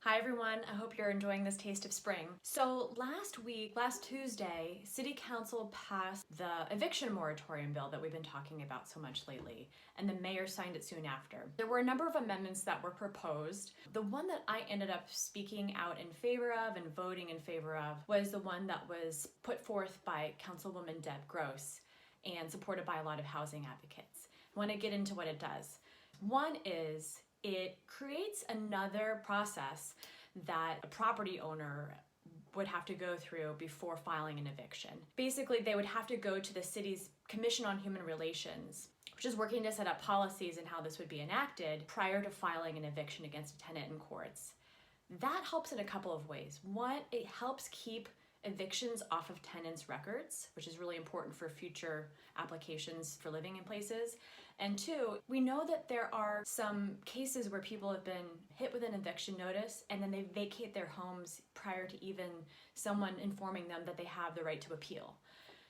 Hi everyone, I hope you're enjoying this taste of spring. So last Tuesday, City Council passed the eviction moratorium bill that we've been talking about so much lately, and the mayor signed it soon after. There were a number of amendments that were proposed. The one that I ended up speaking out in favor of and voting in favor of was the one that was put forth by Councilwoman Deb Gross and supported by a lot of housing advocates. I want to get into what it does. One is it creates another process that a property owner would have to go through before filing an eviction. Basically, they would have to go to the city's Commission on Human Relations, which is working to set up policies and how this would be enacted prior to filing an eviction against a tenant in courts. That helps in a couple of ways. One, it helps keep evictions off of tenants' records, which is really important for future applications for living in places. And two, we know that there are some cases where people have been hit with an eviction notice and then they vacate their homes prior to even someone informing them that they have the right to appeal.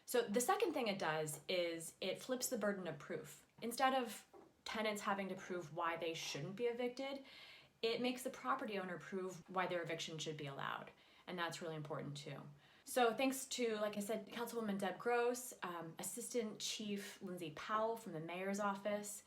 So the second thing it does is it flips the burden of proof. Instead of tenants having to prove why they shouldn't be evicted, it makes the property owner prove why their eviction should be allowed. And that's really important too. So thanks to, like I said, Councilwoman Deb Gross, Assistant Chief Lindsay Powell from the Mayor's Office,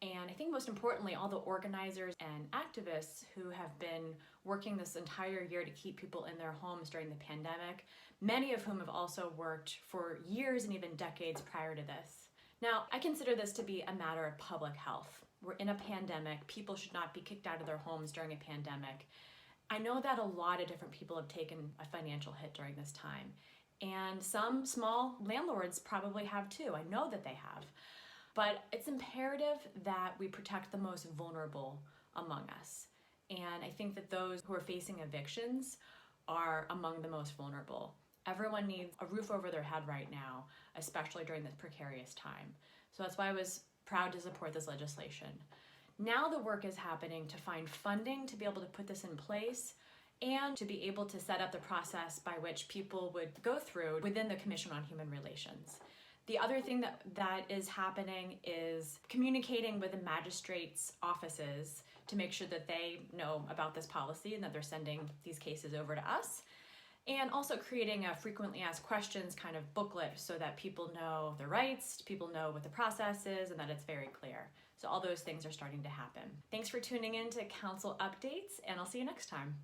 and I think most importantly, all the organizers and activists who have been working this entire year to keep people in their homes during the pandemic, many of whom have also worked for years and even decades prior to this. Now, I consider this to be a matter of public health. We're in a pandemic. People should not be kicked out of their homes during a pandemic. I know that a lot of different people have taken a financial hit during this time, and some small landlords probably have too. I know that they have. But it's imperative that we protect the most vulnerable among us. And I think that those who are facing evictions are among the most vulnerable. Everyone needs a roof over their head right now, especially during this precarious time. So that's why I was proud to support this legislation. Now the work is happening to find funding to be able to put this in place and to be able to set up the process by which people would go through within the Commission on Human Relations. The other thing that is happening is communicating with the magistrates' offices to make sure that they know about this policy and that they're sending these cases over to us. And also creating a frequently asked questions kind of booklet so that people know their rights, people know what the process is, and that it's very clear. So all those things are starting to happen. Thanks for tuning in to Council Updates, and I'll see you next time.